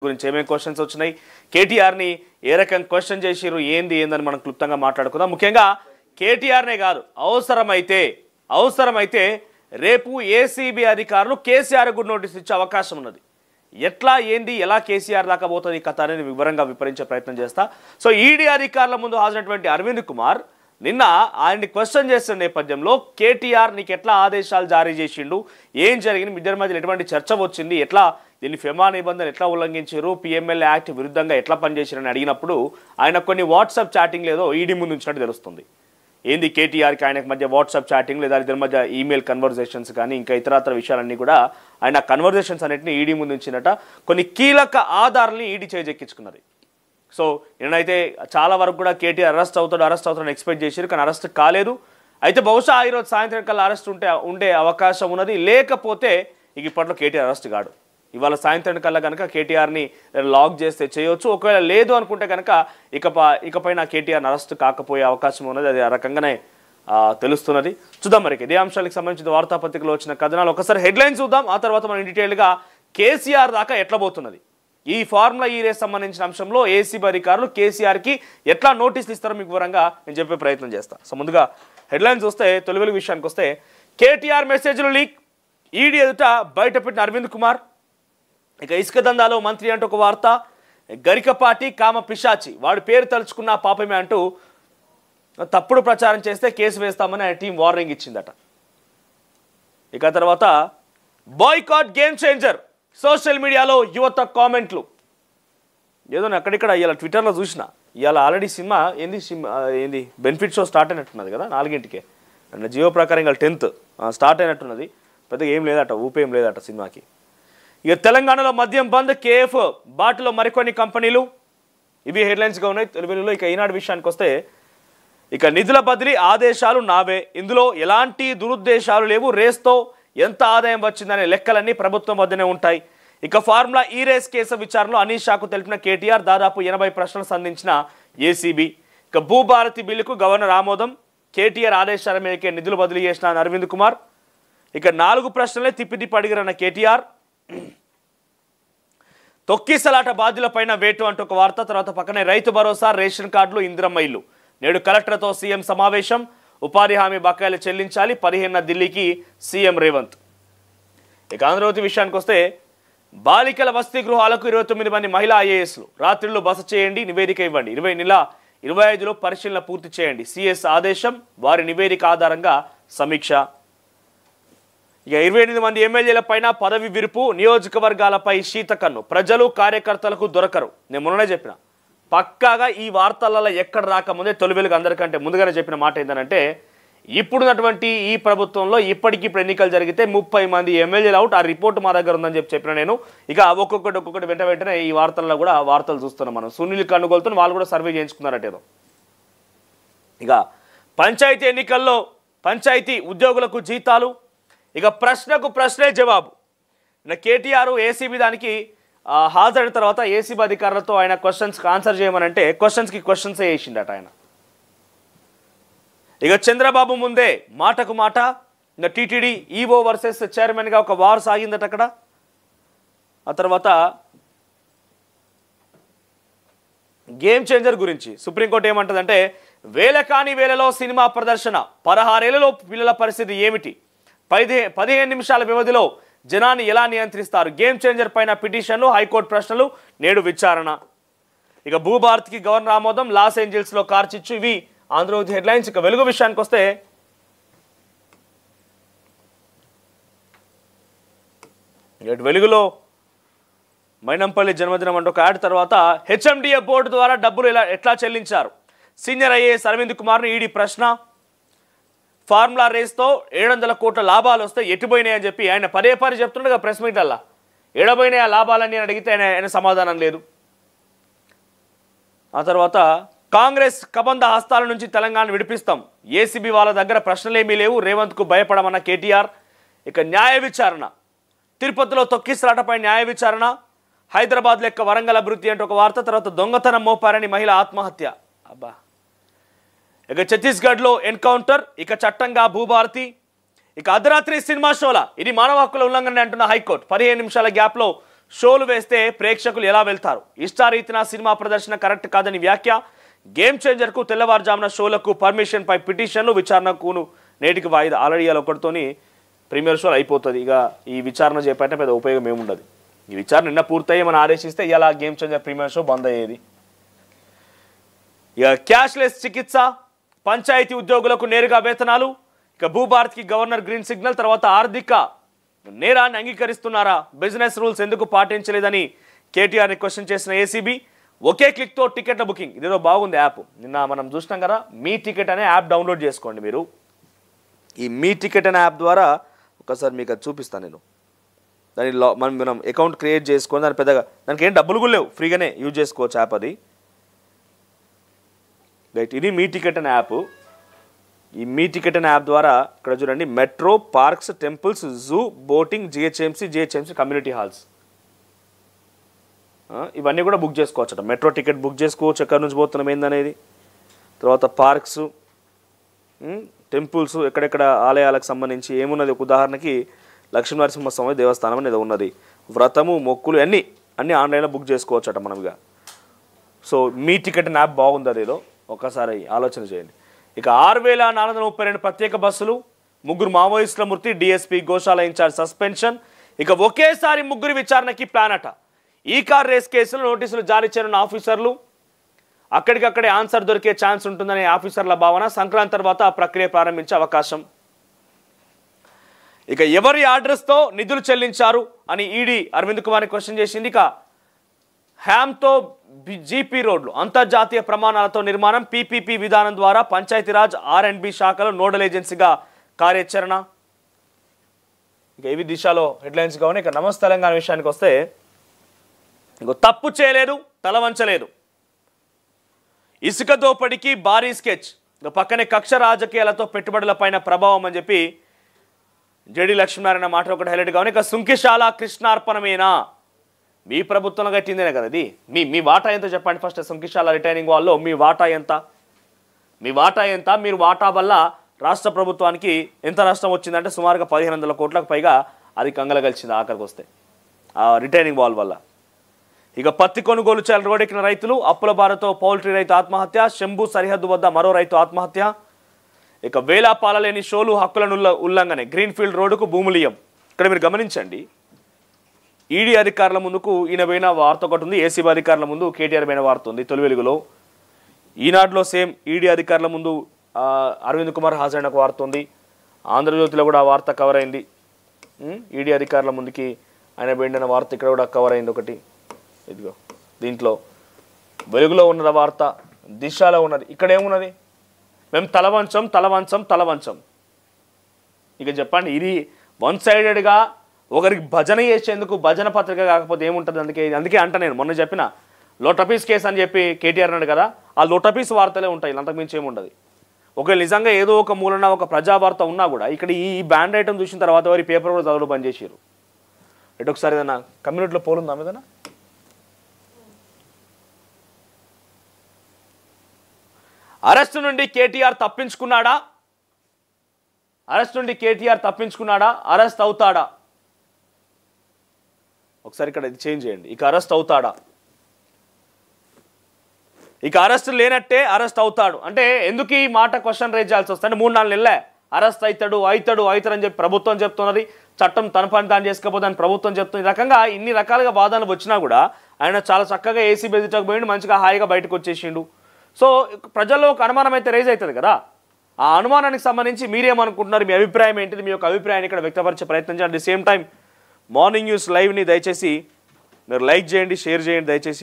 గురించి ఏమేం క్వశ్చన్స్ వచ్చినాయి, కేటీఆర్ని ఏ రకం క్వశ్చన్ చేసిరు, ఏందని మనం క్లుప్తంగా మాట్లాడుకుందాం. ముఖ్యంగా కేటీఆర్నే కాదు, అవసరమైతే రేపు ఏసీబీ అధికారులు కేసీఆర్ కూడా నోటీస్ ఇచ్చే అవకాశం ఉన్నది. ఎట్లా ఎలా కేసీఆర్ దాకా పోతుంది ఈ కథ అనేది వివరంగా వివరించే ప్రయత్నం చేస్తా. సో ఈడీ అధికారుల ముందు హాజరైనటువంటి అరవింద్ కుమార్ నిన్న ఆయన్ని క్వశ్చన్ చేస్తున్న నేపథ్యంలో కేటీఆర్ నీకు ఎట్లా ఆదేశాలు జారీ చేసిండు, ఏం జరిగింది, మీ ఇద్దరి మధ్యలో ఎటువంటి చర్చ వచ్చింది, ఎట్లా దీన్ని ఫెమా నిబంధనలు ఎట్లా ఉల్లంఘించారు, పిఎంఎల్ యాక్ట్ విరుద్ధంగా ఎట్లా పనిచేసారని అడిగినప్పుడు ఆయన కొన్ని వాట్సాప్ చాటింగ్ లేదో ఈడీ ముందు ఉంచినట్టు తెలుస్తుంది. ఏంది కేటీఆర్కి ఆయనకు మధ్య వాట్సాప్ చాటింగ్ లేదా ఇద్దరి మధ్య ఈమెయిల్ కన్వర్జేషన్స్ కానీ ఇంకా ఇతరత్ర విషయాలన్నీ కూడా ఆయన కన్వర్జేషన్స్ అన్నింటినీ ఈడీ ముందు ఉంచినట్ట కొన్ని కీలక ఆధారాలని ఈడీ చేజెక్కించుకున్నది. సో నేనైతే చాలా వరకు కూడా కేటీఆర్ అరెస్ట్ అవుతాడని ఎక్స్పెక్ట్ చేశారు, కానీ అరెస్ట్ కాలేదు. అయితే బహుశా ఈరోజు సాయంత్రం కల్లా అరెస్ట్ ఉండే అవకాశం ఉన్నది. లేకపోతే ఇప్పట్లో కేటీఆర్ అరెస్ట్ కాడు. ఇవాళ సాయంత్రం కల్లా కనుక కేటీఆర్ని లాక్ చేస్తే చేయొచ్చు. ఒకవేళ లేదు అనుకుంటే కనుక ఇకపైన కేటీఆర్ని అరెస్ట్ కాకపోయే అవకాశం ఉన్నది. అది ఆ రకంగానే తెలుస్తున్నది. చూద్దాం మరి ఇదే అంశాలకు సంబంధించిన వార్తాపత్రికలో వచ్చిన కథనాలు ఒకసారి హెడ్లైన్స్ చూద్దాం. ఆ తర్వాత మనం డీటెయిల్గా కేసీఆర్ దాకా ఎట్లా పోతున్నది ఈ ఫార్ములా ఈ రేస్ సంబంధించిన అంశంలో ఏసీబీ అధికారులు కేసీఆర్కి ఎట్లా నోటీసులు ఇస్తారో మీకు వివరంగా నేను చెప్పే ప్రయత్నం చేస్తాను. సో ముందుగా హెడ్లైన్స్ వస్తే తొలి వెలుగు విషయానికి వస్తే కేటీఆర్ మెసేజ్లు లీక్, ఈడీ ఎదుట బయటపెట్టిన అరవింద్ కుమార్. ఇక ఇసుక దందాలో మంత్రి అంటూ ఒక వార్త, గరికపాటి కామ పిశాచి వాడి పేరు తలుచుకున్న పాపమే అంటూ తప్పుడు ప్రచారం చేస్తే కేసు వేస్తామని ఆయన టీం వార్నింగ్ ఇచ్చిందట. ఇక తర్వాత బాయ్కాట్ గేమ్ చేంజర్, సోషల్ మీడియాలో యువత కామెంట్లు. ఏదో అక్కడిక్కడ ఇవాళ ట్విట్టర్లో చూసిన, ఇవాళ ఆల్రెడీ సినిమా ఏంది బెనిఫిట్ షో స్టార్ట్ అయినట్టున్నది కదా 4ంటికే. జియో ప్రకారం ఇంకా 10th స్టార్ట్ అయినట్టున్నది. పెద్దగా ఏం లేదట, ఊపేం లేదట సినిమాకి. ఇక తెలంగాణలో మద్యం బంద్, కేఎఫ్ బాటిలో మరికొన్ని కంపెనీలు. ఇవి హెడ్లైన్స్గా ఉన్నాయి తెలుగులో. ఇక ఈనాడు విషయానికి వస్తే ఇక నిధుల బదిలీ ఆదేశాలు నావే, ఇందులో ఎలాంటి దురుద్దేశాలు లేవు, రేస్తో ఎంత ఆదాయం వచ్చిందనే లెక్కలన్నీ ప్రభుత్వం వద్దనే ఉంటాయి. ఇక ఫార్ములా ఈ రేస్ కేసు విచారణలో అనీషాకు తెలిపిన కేటీఆర్, దాదాపు 80 ప్రశ్నలు సంధించిన ఏసీబీ. ఇక భూభారతి బిల్లుకు గవర్నర్ ఆమోదం, కేటీఆర్ ఆదేశాల మేరకే నిధులు బదిలీ చేసిన అరవింద్ కుమార్. ఇక 4 ప్రశ్నలే తిప్పిదిప్పి అడిగిరన్న కేటీఆర్. తొక్కిసలాట బాధ్యులపైన వేటు అంటూ ఒక వార్త. తర్వాత పక్కనే రైతు భరోసా, రేషన్ కార్డులు, ఇందిరమ్మ ఇల్లు. నేడు కలెక్టర్తో సీఎం సమావేశం, ఉపాధి హామీ బకాయిలు చెల్లించాలి, 15న ఢిల్లీకి సీఎం రేవంత్. ఇక ఆంధ్రజ్యోతి విషయానికి వస్తే బాలికల వసతి గృహాలకు 29 మంది మహిళా ఐఏఎస్లు, రాత్రిళ్ళు బస చేయండి, నివేదిక ఇవ్వండి, 25లో పరిశీలన పూర్తి చేయండి, సిఎస్ ఆదేశం, వారి నివేదిక ఆధారంగా సమీక్ష. ఇక 28 మంది ఎమ్మెల్యేల పైన పదవి విరుపు, నియోజకవర్గాలపై శీతకన్ను, ప్రజలు కార్యకర్తలకు దొరకరు. నేను మొన్ననే చెప్పిన, పక్కాగా ఈ వార్తలలో ఎక్కడ రాకముందే తొలి వెలుగు అందరికంటే ముందుగానే చెప్పిన మాట ఏంటంటే, ఇప్పుడున్నటువంటి ఈ ప్రభుత్వంలో ఇప్పటికిప్పుడు ఎన్నికలు జరిగితే 30 మంది ఎమ్మెల్యేలు అవుట్, ఆ రిపోర్ట్ మా దగ్గర ఉందని చెప్పిన నేను. ఇక ఒక్కొక్కటి వెంటనే ఈ వార్తల్లో కూడా వార్తలు చూస్తున్నాం మనం. సునీల్ కనుగోలుతో వాళ్ళు కూడా సర్వే చేయించుకున్నారట ఏదో. ఇక పంచాయతీ ఎన్నికల్లో పంచాయతీ ఉద్యోగులకు జీతాలు. ఇక ప్రశ్నకు ప్రశ్నే జవాబు. కేటీఆర్ ఏసీబీ దానికి హాజరైన తర్వాత ఏసీబీ అధికారులతో ఆయన క్వశ్చన్స్కి ఆన్సర్ చేయమనంటే క్వశ్చన్స్కి క్వశ్చన్సే వేసిండట ఆయన. ఇక చంద్రబాబు ముందే మాటకు మాట. ఇంకా టీటీడీ ఈవో వర్సెస్ చైర్మన్గా ఒక వార్ సాగిందట అక్కడ. ఆ తర్వాత గేమ్ చేంజర్ గురించి సుప్రీంకోర్టు ఏమంటుందంటే, వేలలో సినిమా ప్రదర్శన, 16 ఏళ్లలో పిల్లల పరిస్థితి ఏమిటి, 15 నిమిషాల వ్యవధిలో జనాన్ని ఎలా నియంత్రిస్తారు, గేమ్ చేంజర్ పైన పిటిషన్లు, హైకోర్టు ప్రశ్నలు, నేడు విచారణ. ఇక భూభారతికి గవర్నర్ ఆమోదం, లాస్ ఏంజల్స్లో కార్చిచ్చు. ఇవి ఆంధ్రజ్యోతి హెడ్లైన్స్. ఇక వెలుగు విషయానికి వస్తే వెలుగులో మైనంపల్లి జన్మదినం అంటూ ఒక యాడ్. తర్వాత హెచ్ఎండిఏ బోర్డు ద్వారా డబ్బులు ఎట్లా చెల్లించారు, సీనియర్ ఐఏఎస్ అరవింద్ కుమార్ను ఈడీ ప్రశ్న. ఫార్ములా రేస్తో 700 కోట్ల లాభాలు వస్తే ఎటుపోయినాయని చెప్పి ఆయన పదే చెప్తుండగా ప్రెస్ మీట్లల్లా ఎడబోయినాయి ఆ లాభాలని అని అడిగితే ఆయన సమాధానం లేదు. ఆ తర్వాత కాంగ్రెస్ కబంధ హస్తాల నుంచి తెలంగాణ విడిపిస్తాం, ఏసీబీ వాళ్ళ దగ్గర ప్రశ్నలేమీ లేవు, రేవంత్కు భయపడమన్న కేటీఆర్. ఇక న్యాయ విచారణ, తిరుపతిలో తొక్కిసలాటపై న్యాయ విచారణ, హైదరాబాద్ లెక్క వరంగల్ అభివృద్ధి అంటూ ఒక వార్త. తర్వాత దొంగతనం మోపారని మహిళ ఆత్మహత్య. అబ్బా. ఇక ఛత్తీస్గఢ్లో ఎన్కౌంటర్, ఇక చట్టంగా భూభారతి. ఇక అర్ధరాత్రి సినిమా షోల ఇది మానవ హక్కుల ఉల్లంఘన అంటున్న హైకోర్టు, 15 నిమిషాల గ్యాప్లో షోలు వేస్తే ప్రేక్షకులు ఎలా వెళ్తారు? ఇష్టారీతిన సినిమా ప్రదర్శన కరెక్ట్ కాదని వ్యాఖ్య. గేమ్ చేంజర్కు తెల్లవారుజామున షోలకు పర్మిషన్పై పిటిషన్లు, విచారణకును నేటికి వాయిదా. ఆల్రెడీ ఇవాళ ఒకటితోని ప్రీమియర్ షోలు అయిపోతుంది. ఇక ఈ విచారణ చేపట్టే పెద్ద ఉపయోగం ఏముండదు. ఈ విచారణ నిన్న పూర్తయ్యి మనం ఆదేశిస్తే ఇలా గేమ్ చేంజర్ ప్రీమియర్ షో బంద్ అయ్యేది. ఇక క్యాష్లెస్ చికిత్స, పంచాయతీ ఉద్యోగులకు నేరుగా వేతనాలు. ఇక భూభారత్కి గవర్నర్ గ్రీన్ సిగ్నల్. తర్వాత ఆర్థిక నేరాన్ని అంగీకరిస్తున్నారా? బిజినెస్ రూల్స్ ఎందుకు పాటించలేదని కేటీఆర్ని క్వశ్చన్ చేసిన ఏసీబీ. ఒకే క్లిక్తో టికెట్ల బుకింగ్. ఇదేదో బాగుంది యాప్. నిన్న మనం చూసినాం కదా. మీ టికెట్ అనే యాప్ డౌన్లోడ్ చేసుకోండి మీరు. ఈ మీ టికెట్ అనే యాప్ ద్వారా ఒకసారి మీకు అది చూపిస్తాను నేను. దాని మనం అకౌంట్ క్రియేట్ చేసుకొని దాని పెద్దగా దానికి ఏం డబ్బులు కూడా లేవు, ఫ్రీగానే యూజ్ చేసుకోవచ్చు యాప్ అది. రైట్, ఇది మీ టికెట్ అనే యాప్. ఈ మీ టికెట్ అనే యాప్ ద్వారా ఇక్కడ చూడండి, metro, parks, temples, zoo, boating, GHMC community halls ఇవన్నీ కూడా బుక్ చేసుకోవచ్చు. మెట్రో టికెట్ బుక్ చేసుకోవచ్చు, ఎక్కడి నుంచి పోతున్నాం ఏందనేది. తర్వాత పార్క్స్, టెంపుల్స్, ఎక్కడెక్కడ ఆలయాలకు సంబంధించి ఏమున్నది. ఒక ఉదాహరణకి లక్ష్మీనరసింహస్వామి దేవస్థానం అనేది ఉన్నది. వ్రతము, మొక్కులు అన్నీ ఆన్లైన్లో బుక్ చేసుకోవచ్చు మనం. ఇక సో మీ టికెట్ యాప్ బాగుంది, అదేదో ఒకసారి ఆలోచన చేయండి. ఇక 6,432 ప్రత్యేక బస్సులు, 3 మావోయిస్టుల మృతి, డిఎస్పీ గోశాల ఇన్ఛార్జ్ సస్పెన్షన్. ఇక ఒకేసారి 3 విచారణకి ప్లాన్ అట. ఈ కార్ రేస్ కేసులో నోటీసులు జారీ చేయనున్న ఆఫీసర్లు. అక్కడికక్కడే ఆన్సర్ దొరికే ఛాన్స్ ఉంటుందనే ఆఫీసర్ల భావన. సంక్రాంతి తర్వాత ఆ ప్రక్రియ ప్రారంభించే అవకాశం. ఇక ఎవరి అడ్రస్తో నిధులు చెల్లించారు అని ఈడీ అరవింద్ కుమార్ని క్వశ్చన్ చేసింది. ఇక హ్యామ్తో జీపీ రోడ్లు అంతర్జాతీయ ప్రమాణాలతో నిర్మాణం, పీపీపీ విధానం ద్వారా పంచాయతీరాజ్ R&B శాఖలో నోడల్ ఏజెన్సీగా కార్యాచరణ. ఇక ఇవి దిశలో హెడ్లైన్స్ కావాలి. ఇక నమస్తే తెలంగాణ విషయానికి వస్తే, ఇంకో తప్పు చేయలేదు, తల వంచలేదు. ఇసుక దోపిడీకి భారీ స్కెచ్. ఇక పక్కనే కక్ష రాజకీయాలతో పెట్టుబడులపైన ప్రభావం అని చెప్పి జేడి లక్ష్మీనారాయణ మాట ఒకటి హైలైట్ కావాలి. ఇక సుంకిశాల కృష్ణార్పణమేనా? మీ ప్రభుత్వంలో కట్టిందేనే కదా ఇది. మీ వాటా ఎంత చెప్పండి ఫస్ట్. సుంకిశాల రిటైనింగ్ వాల్లో మీ వాటా ఎంత? మీరు వాటా వల్ల రాష్ట్ర ప్రభుత్వానికి ఎంత నష్టం వచ్చిందంటే సుమారుగా 1,500 కోట్లకు పైగా అది కంగలగలిచింది ఆఖరికి వస్తే ఆ రిటైనింగ్ వాల్ వల్ల. ఇక పత్తి కొనుగోలు చేయాలి రోడ్డెక్కిన రైతులు. అప్పుల బారతో పౌల్ట్రీ రైతు ఆత్మహత్య. శంభు సరిహద్దు వద్ద మరో రైతు ఆత్మహత్య. ఇక వేలా పాలలేని షోలు హక్కులను ఉల్లంఘనే. గ్రీన్ఫీల్డ్ రోడ్డుకు భూములియం. ఇక్కడ మీరు గమనించండి, ఈడీ అధికారుల ముందుకు ఈయన పోయిన వార్త ఒకటి ఉంది, ఏసీబీ అధికారుల ముందు కేటీఆర్ పోయిన వార్త ఉంది. తొలి వెలుగులో, ఈనాడులో సేమ్ ఈడీ అధికారుల ముందు అరవింద్ కుమార్ హాజరైన ఒక వార్త ఉంది. ఆంధ్రజ్యోతిలో కూడా ఆ వార్త కవర్ అయింది. ఈడీ అధికారుల ముందుకి ఆయన పోయిన వార్త ఇక్కడ కూడా కవర్ అయింది ఒకటి. ఇదిగో దీంట్లో వెలుగులో ఉన్నది వార్త, దిశలో ఉన్నది. ఇక్కడ ఏమున్నది? మేము తలవంచం. ఇక చెప్పండి, ఇది వన్ సైడెడ్గా ఒకరికి భజన చేసేందుకు భజన పత్రిక కాకపోతే ఏముంటుంది? అందుకే అంట నేను మొన్న చెప్పిన లోటపీస్ కేసు అని చెప్పి కేటీఆర్ అన్నాడు కదా, ఆ లోటపీస్ వార్తలే ఉంటాయి, అంతకుమించి ఏముండదు. ఒకవేళ నిజంగా ఏదో ఒక మూలన ఒక ప్రజావార్త ఉన్నా కూడా ఇక్కడ ఈ బ్యాండ్ ఐటమ్ చూసిన తర్వాత వారి పేపర్ కూడా చదువులు బంద్ చేసారు. ఎటు ఒకసారి ఏదైనా కమ్యూనిటీలో పోలుందా ఏదైనా? అరెస్టు నుండి కేటీఆర్ తప్పించుకున్నాడా? అరెస్ట్ అవుతాడా? ఒకసారి ఇక్కడ ఇది చేంజ్ చేయండి. ఇక అరెస్ట్ అవుతాడా? ఇక అరెస్ట్ లేనట్టే అరెస్ట్ అవుతాడు అంటే ఎందుకు ఈ మాట క్వశ్చన్ రేజ్ చేయాల్సి వస్తుంది? 3-4 నెలలే అరెస్ట్ అవుతాడు అని చెప్పి ప్రభుత్వం చెప్తున్నది. చట్టం తన పని తాను చేసుకోకపోతే అని ప్రభుత్వం చెప్తుంది. ఈ రకంగా ఇన్ని రకాలుగా వాదనలు వచ్చినా కూడా ఆయన చాలా చక్కగా ఏసీబీ ఎదుటకు పోయిండు, మంచిగా హాయిగా బయటకు వచ్చేసిండు. సో ప్రజల్లో ఒక అనుమానం అయితే రేజ్ అవుతుంది కదా. ఆ అనుమానానికి సంబంధించి మీరేమనుకుంటున్నారు? మీ అభిప్రాయం ఏంటిది? మీ యొక్క అభిప్రాయాన్ని ఇక్కడ వ్యక్తపరిచే ప్రయత్నం చేయండి. At the same time morning news లైవ్ని దయచేసి మీరు లైక్ చేయండి, షేర్ చేయండి దయచేసి.